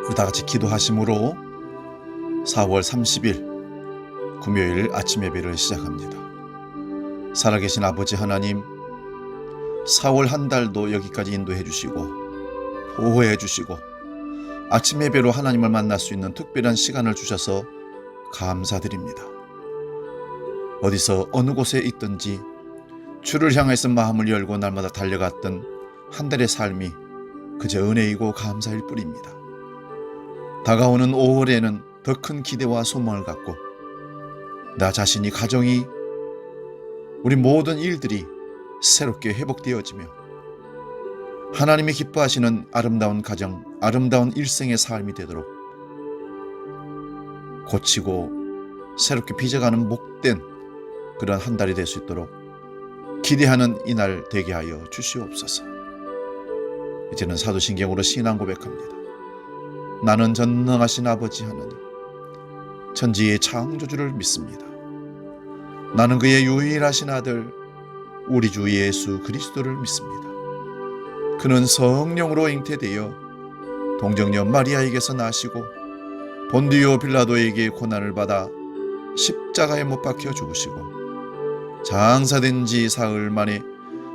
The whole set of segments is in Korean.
우리 다 같이 기도하심으로 4월 30일 금요일 아침 예배를 시작합니다. 살아계신 아버지 하나님, 4월 한 달도 여기까지 인도해 주시고 보호해 주시고 아침 예배로 하나님을 만날 수 있는 특별한 시간을 주셔서 감사드립니다. 어디서 어느 곳에 있든지 주를 향해서 마음을 열고 날마다 달려갔던 한 달의 삶이 그저 은혜이고 감사일 뿐입니다. 다가오는 5월에는 더 큰 기대와 소망을 갖고 나 자신이, 가정이, 우리 모든 일들이 새롭게 회복되어지며 하나님이 기뻐하시는 아름다운 가정, 아름다운 일생의 삶이 되도록 고치고 새롭게 빚어가는 복된 그런 한 달이 될 수 있도록 기대하는 이날 되게 하여 주시옵소서. 이제는 사도신경으로 신앙 고백합니다. 나는 전능하신 아버지 하나님, 천지의 창조주를 믿습니다. 나는 그의 유일하신 아들 우리 주 예수 그리스도를 믿습니다. 그는 성령으로 잉태되어 동정녀 마리아에게서 나시고 본디오 빌라도에게 고난을 받아 십자가에 못 박혀 죽으시고 장사된 지 사흘 만에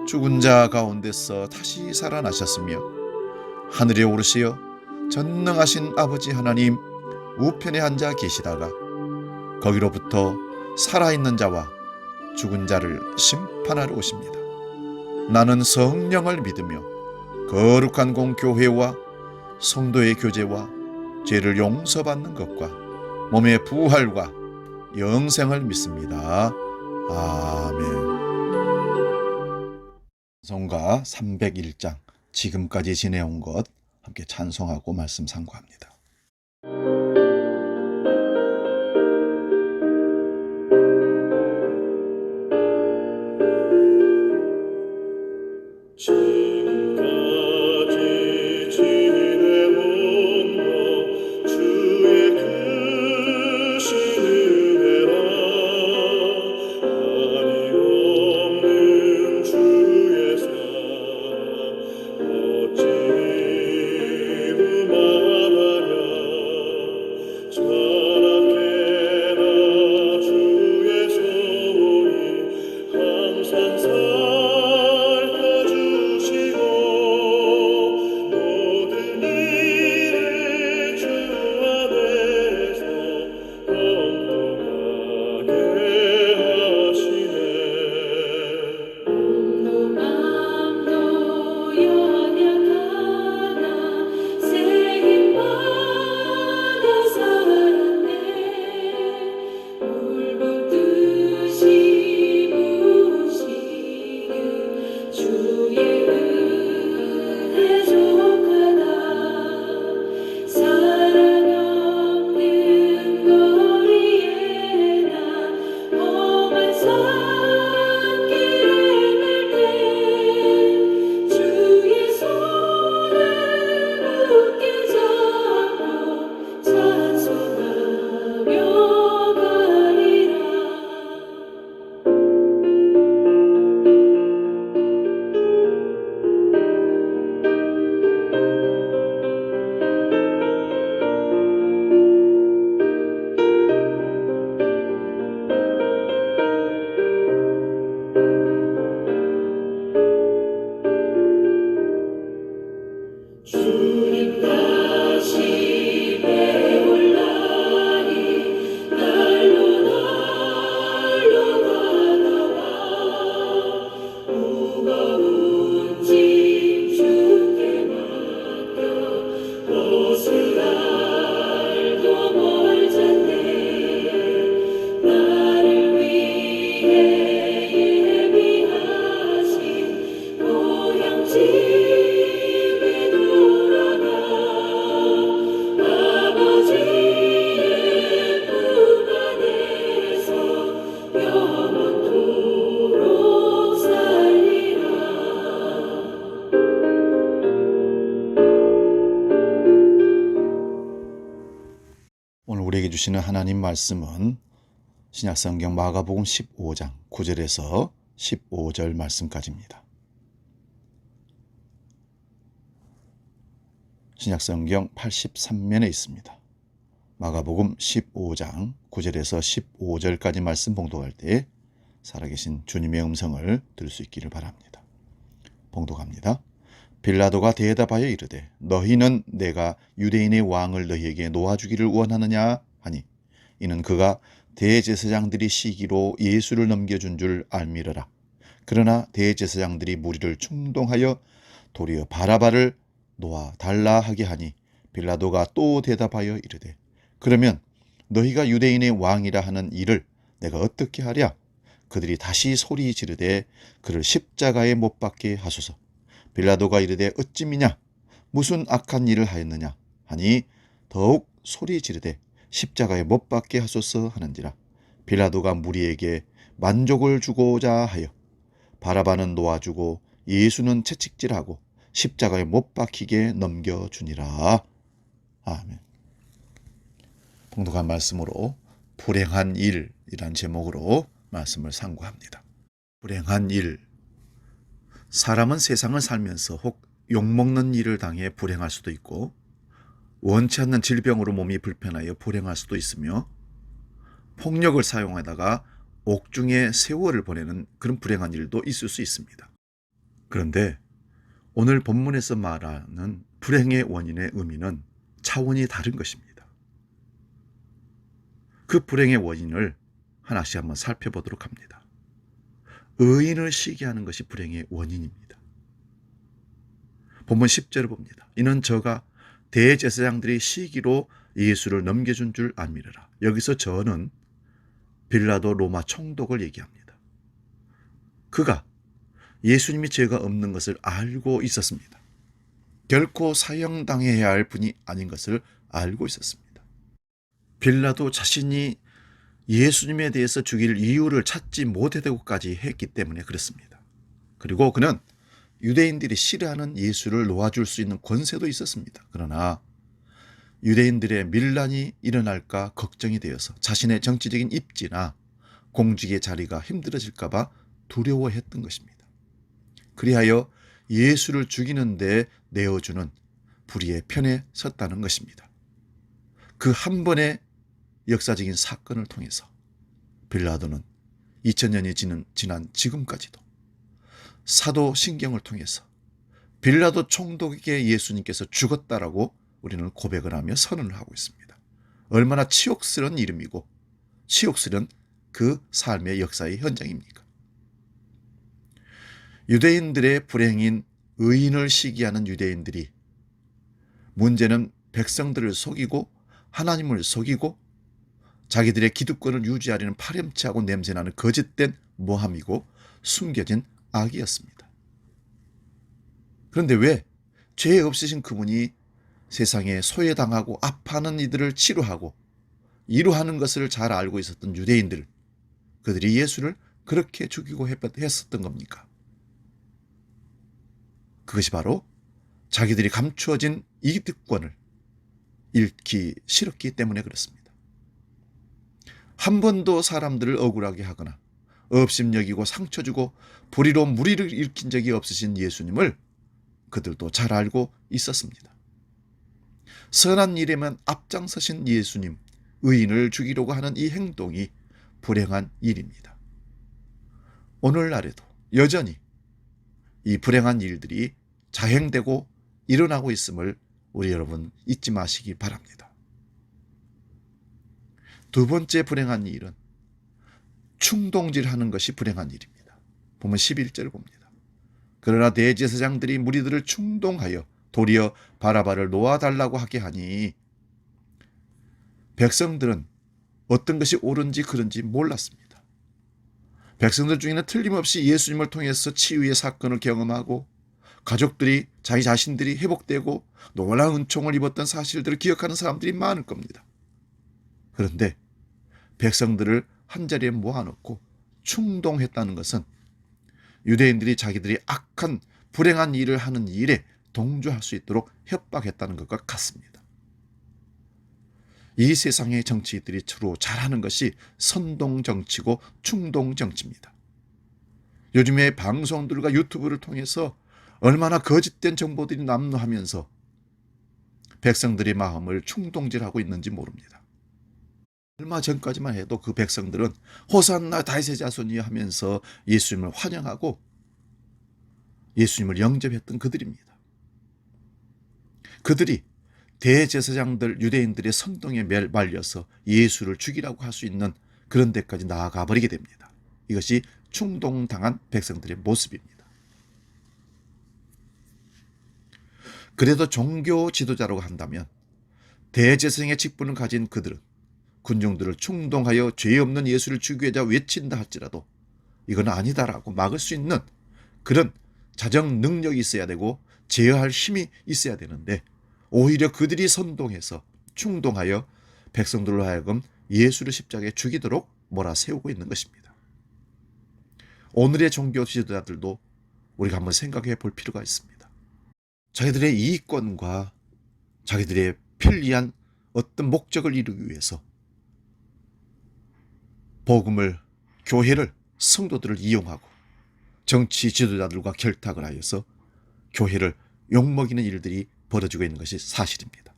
죽은 자 가운데서 다시 살아나셨으며 하늘에 오르시어 전능하신 아버지 하나님 우편에 앉아 계시다가 거기로부터 살아있는 자와 죽은 자를 심판하러 오십니다. 나는 성령을 믿으며 거룩한 공교회와 성도의 교제와 죄를 용서받는 것과 몸의 부활과 영생을 믿습니다. 아멘. 찬송가 301장 지금까지 지내온 것 함께 찬송하고 말씀 상고합니다. 오늘 우리에게 주시는 하나님 말씀은 신약성경 마가복음 15장 9절에서 15절 말씀까지입니다. 신약성경 83면에 있습니다. 마가복음 15장 9절에서 15절까지 말씀 봉독할 때 살아계신 주님의 음성을 들을 수 있기를 바랍니다. 봉독합니다. 빌라도가 대답하여 이르되 너희는 내가 유대인의 왕을 너희에게 놓아주기를 원하느냐 하니 이는 그가 대제사장들이 시기로 예수를 넘겨준 줄 알미르라. 그러나 대제사장들이 무리를 충동하여 도리어 바라바를 놓아 달라 하게 하니 빌라도가 또 대답하여 이르되 그러면 너희가 유대인의 왕이라 하는 이를 내가 어떻게 하랴? 그들이 다시 소리 지르되 그를 십자가에 못 박게 하소서. 빌라도가 이르되 어찌미냐? 무슨 악한 일을 하였느냐? 하니 더욱 소리 지르되 십자가에 못 박게 하소서 하는지라. 빌라도가 무리에게 만족을 주고자 하여 바라바는 놓아주고 예수는 채찍질하고 십자가에 못 박히게 넘겨주니라. 아멘. 봉독한 말씀으로 불행한 일이란 제목으로 말씀을 상고합니다. 불행한 일. 사람은 세상을 살면서 혹 욕먹는 일을 당해 불행할 수도 있고 원치 않는 질병으로 몸이 불편하여 불행할 수도 있으며 폭력을 사용하다가 옥중에 세월을 보내는 그런 불행한 일도 있을 수 있습니다. 그런데 오늘 본문에서 말하는 불행의 원인의 의미는 차원이 다른 것입니다. 그 불행의 원인을 하나씩 한번 살펴보도록 합니다. 의인을 시기하는 것이 불행의 원인입니다. 본문 10절을 봅니다. 이는 저가 대제사장들이 시기로 예수를 넘겨준 줄 알미르라. 여기서 저는 빌라도 로마 총독을 얘기합니다. 그가 예수님이 죄가 없는 것을 알고 있었습니다. 결코 사형당해야 할 분이 아닌 것을 알고 있었습니다. 빌라도 자신이 예수님에 대해서 죽일 이유를 찾지 못하고까지 했기 때문에 그렇습니다. 그리고 그는 유대인들이 싫어하는 예수를 놓아줄 수 있는 권세도 있었습니다. 그러나 유대인들의 밀란이 일어날까 걱정이 되어서 자신의 정치적인 입지나 공직의 자리가 힘들어질까 봐 두려워했던 것입니다. 그리하여 예수를 죽이는 데 내어주는 불의의 편에 섰다는 것입니다. 그 한 번의 역사적인 사건을 통해서 빌라도는 2000년이 지난 지금까지도 사도신경을 통해서 빌라도 총독에게 예수님께서 죽었다라고 우리는 고백을 하며 선언을 하고 있습니다. 얼마나 치욕스러운 이름이고 치욕스러운 그 삶의 역사의 현장입니까? 유대인들의 불행인 의인을 시기하는 유대인들이 문제는 백성들을 속이고 하나님을 속이고 자기들의 기득권을 유지하려는 파렴치하고 냄새나는 거짓된 모함이고 숨겨진 악이었습니다. 그런데 왜 죄 없으신 그분이 세상에 소외당하고 아파하는 이들을 치료하고 이루하는 것을 잘 알고 있었던 유대인들, 그들이 예수를 그렇게 죽이고 했었던 겁니까? 그것이 바로 자기들이 감추어진 이득권을 잃기 싫었기 때문에 그렇습니다. 한 번도 사람들을 억울하게 하거나 업심여기고 상처 주고 불의로 무리를 일으킨 적이 없으신 예수님을 그들도 잘 알고 있었습니다. 선한 일에만 앞장서신 예수님, 의인을 죽이려고 하는 이 행동이 불행한 일입니다. 오늘날에도 여전히 이 불행한 일들이 자행되고 일어나고 있음을 우리 여러분 잊지 마시기 바랍니다. 두 번째 불행한 일은 충동질하는 것이 불행한 일입니다. 보면 11절을 봅니다. 그러나 대제사장들이 무리들을 충동하여 도리어 바라바를 놓아달라고 하게 하니 백성들은 어떤 것이 옳은지 그른지 몰랐습니다. 백성들 중에는 틀림없이 예수님을 통해서 치유의 사건을 경험하고 가족들이 자기 자신들이 회복되고 놀라운 은총을 입었던 사실들을 기억하는 사람들이 많을 겁니다. 그런데 백성들을 한자리에 모아놓고 충동했다는 것은 유대인들이 자기들이 악한 불행한 일을 하는 일에 동조할 수 있도록 협박했다는 것과 같습니다. 이 세상의 정치들이 주로 잘하는 것이 선동정치고 충동정치입니다. 요즘에 방송들과 유튜브를 통해서 얼마나 거짓된 정보들이 난무하면서 백성들의 마음을 충동질하고 있는지 모릅니다. 얼마 전까지만 해도 그 백성들은 호산나 다윗의 자손이 하면서 예수님을 환영하고 예수님을 영접했던 그들입니다. 그들이 대제사장들 유대인들의 선동에 말려서 예수를 죽이라고 할 수 있는 그런 데까지 나아가 버리게 됩니다. 이것이 충동당한 백성들의 모습입니다. 그래도 종교 지도자라고 한다면 대제사장의 직분을 가진 그들은 군중들을 충동하여 죄 없는 예수를 죽이자 외친다 할지라도 이건 아니다라고 막을 수 있는 그런 자정 능력이 있어야 되고 제어할 힘이 있어야 되는데 오히려 그들이 선동해서 충동하여 백성들로 하여금 예수를 십자가에 죽이도록 몰아세우고 있는 것입니다. 오늘의 종교 지도자들도 우리가 한번 생각해 볼 필요가 있습니다. 자기들의 이익권과 자기들의 편리한 어떤 목적을 이루기 위해서 복음을, 교회를, 성도들을 이용하고 정치 지도자들과 결탁을 하여서 교회를 욕먹이는 일들이 벌어지고 있는 것이 사실입니다.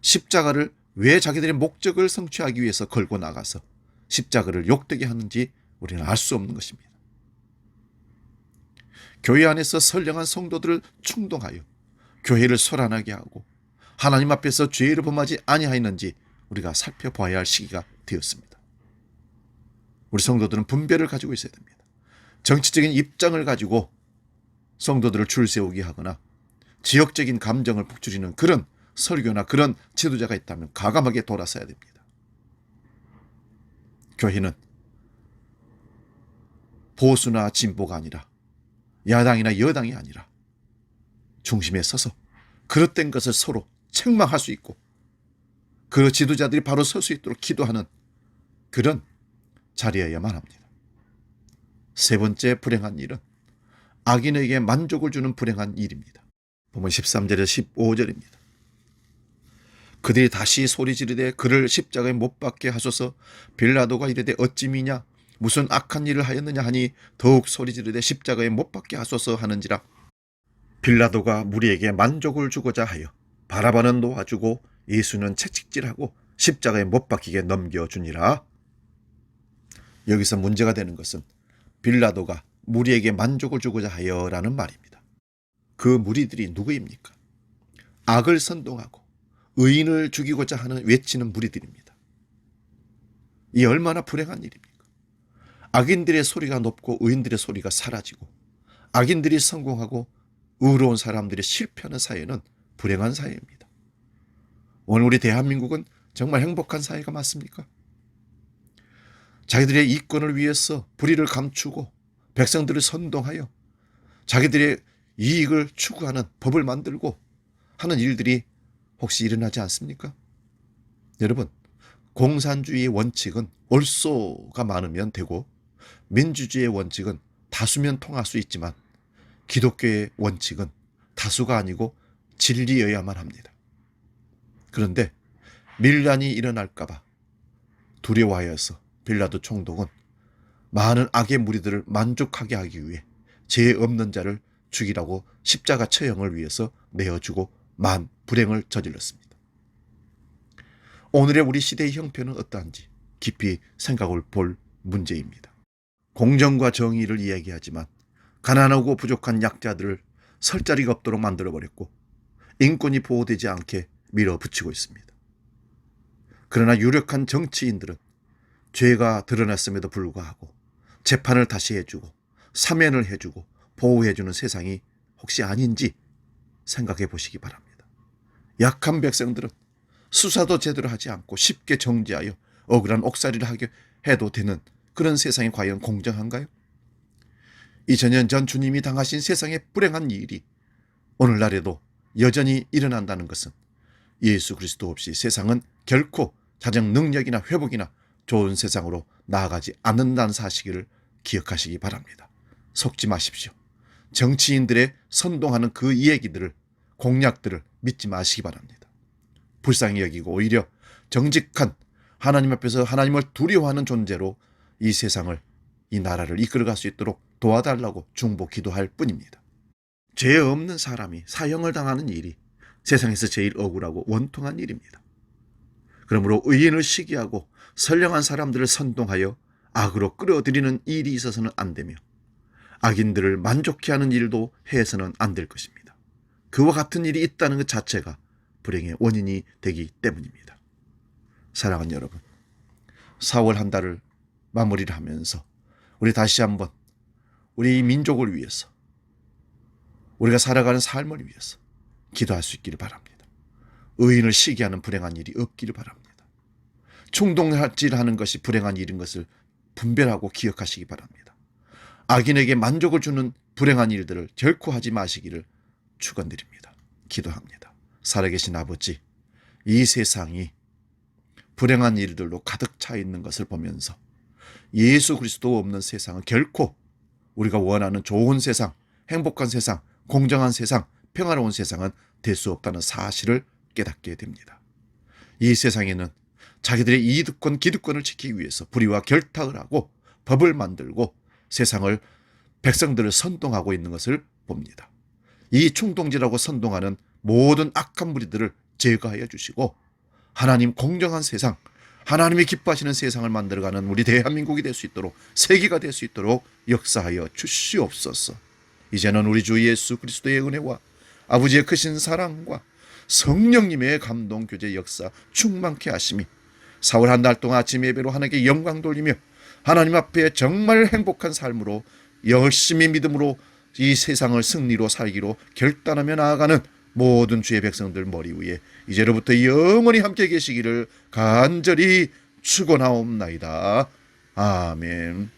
십자가를 왜 자기들의 목적을 성취하기 위해서 걸고 나가서 십자가를 욕되게 하는지 우리는 알 수 없는 것입니다. 교회 안에서 선량한 성도들을 충동하여 교회를 소란하게 하고 하나님 앞에서 죄를 범하지 아니하였는지 우리가 살펴봐야 할 시기가 되었습니다. 우리 성도들은 분별을 가지고 있어야 됩니다. 정치적인 입장을 가지고 성도들을 줄 세우게 하거나 지역적인 감정을 북줄이는 그런 설교나 그런 지도자가 있다면 과감하게 돌아서야 됩니다. 교회는 보수나 진보가 아니라 야당이나 여당이 아니라 중심에 서서 그릇된 것을 서로 책망할 수 있고 그 지도자들이 바로 설 수 있도록 기도하는 그런 자리여야만 합니다. 세 번째 불행한 일은 악인에게 만족을 주는 불행한 일입니다. 보면 13절에서 15절입니다. 그들이 다시 소리 지르되 그를 십자가에 못 박게 하소서. 빌라도가 이르되 어찌 미냐 무슨 악한 일을 하였느냐 하니 더욱 소리 지르되 십자가에 못 박게 하소서 하는지라. 빌라도가 무리에게 만족을 주고자 하여 바라바는 놓아주고 예수는 채찍질하고 십자가에 못 박히게 넘겨주니라. 여기서 문제가 되는 것은 빌라도가 무리에게 만족을 주고자 하여라는 말입니다. 그 무리들이 누구입니까? 악을 선동하고 의인을 죽이고자 하는 외치는 무리들입니다. 이 얼마나 불행한 일입니까? 악인들의 소리가 높고 의인들의 소리가 사라지고 악인들이 성공하고 의로운 사람들이 실패하는 사회는 불행한 사회입니다. 오늘 우리 대한민국은 정말 행복한 사회가 맞습니까? 자기들의 이권을 위해서 불의를 감추고 백성들을 선동하여 자기들의 이익을 추구하는 법을 만들고 하는 일들이 혹시 일어나지 않습니까? 여러분, 공산주의의 원칙은 옳소가 많으면 되고 민주주의의 원칙은 다수면 통할 수 있지만 기독교의 원칙은 다수가 아니고 진리여야만 합니다. 그런데 밀란이 일어날까 봐 두려워하여서 빌라도 총독은 많은 악의 무리들을 만족하게 하기 위해 죄 없는 자를 죽이라고 십자가 처형을 위해서 내어주고 만 불행을 저질렀습니다. 오늘의 우리 시대의 형편은 어떠한지 깊이 생각을 볼 문제입니다. 공정과 정의를 이야기하지만 가난하고 부족한 약자들을 설 자리가 없도록 만들어버렸고 인권이 보호되지 않게 밀어붙이고 있습니다. 그러나 유력한 정치인들은 죄가 드러났음에도 불구하고 재판을 다시 해주고 사면을 해주고 보호해주는 세상이 혹시 아닌지 생각해 보시기 바랍니다. 약한 백성들은 수사도 제대로 하지 않고 쉽게 정지하여 억울한 옥살이를 하게 해도 되는 그런 세상이 과연 공정한가요? 2000년 전 주님이 당하신 세상의 불행한 일이 오늘날에도 여전히 일어난다는 것은 예수 그리스도 없이 세상은 결코 자정 능력이나 회복이나 좋은 세상으로 나아가지 않는다는 사실을 기억하시기 바랍니다. 속지 마십시오. 정치인들의 선동하는 그 이야기들을 공약들을 믿지 마시기 바랍니다. 불쌍히 여기고 오히려 정직한 하나님 앞에서 하나님을 두려워하는 존재로 이 세상을 이 나라를 이끌어갈 수 있도록 도와달라고 중보 기도할 뿐입니다. 죄 없는 사람이 사형을 당하는 일이 세상에서 제일 억울하고 원통한 일입니다. 그러므로 의인을 시기하고 선량한 사람들을 선동하여 악으로 끌어들이는 일이 있어서는 안 되며 악인들을 만족해 하는 일도 해서는 안 될 것입니다. 그와 같은 일이 있다는 것 자체가 불행의 원인이 되기 때문입니다. 사랑하는 여러분, 4월 한 달을 마무리를 하면서 우리 다시 한번 우리 민족을 위해서, 우리가 살아가는 삶을 위해서 기도할 수 있기를 바랍니다. 의인을 시기하는 불행한 일이 없기를 바랍니다. 충동질하는 것이 불행한 일인 것을 분별하고 기억하시기 바랍니다. 악인에게 만족을 주는 불행한 일들을 결코 하지 마시기를 축원드립니다. 기도합니다. 살아계신 아버지, 이 세상이 불행한 일들로 가득 차 있는 것을 보면서 예수 그리스도 없는 세상은 결코 우리가 원하는 좋은 세상, 행복한 세상, 공정한 세상, 평화로운 세상은 될 수 없다는 사실을 깨닫게 됩니다. 이 세상에는 자기들의 이득권, 기득권을 지키기 위해서 불의와 결탁을 하고 법을 만들고 세상을, 백성들을 선동하고 있는 것을 봅니다. 이 충동질하고 선동하는 모든 악한 무리들을 제거하여 주시고 하나님 공정한 세상, 하나님이 기뻐하시는 세상을 만들어가는 우리 대한민국이 될 수 있도록, 세계가 될 수 있도록 역사하여 주시옵소서. 이제는 우리 주 예수 그리스도의 은혜와 아버지의 크신 사랑과 성령님의 감동, 교제, 역사 충만케 하심이 4월 한 달 동안 아침 예배로 하나님께 영광 돌리며 하나님 앞에 정말 행복한 삶으로 열심히 믿음으로 이 세상을 승리로 살기로 결단하며 나아가는 모든 주의 백성들 머리 위에 이제로부터 영원히 함께 계시기를 간절히 축원하옵나이다. 아멘.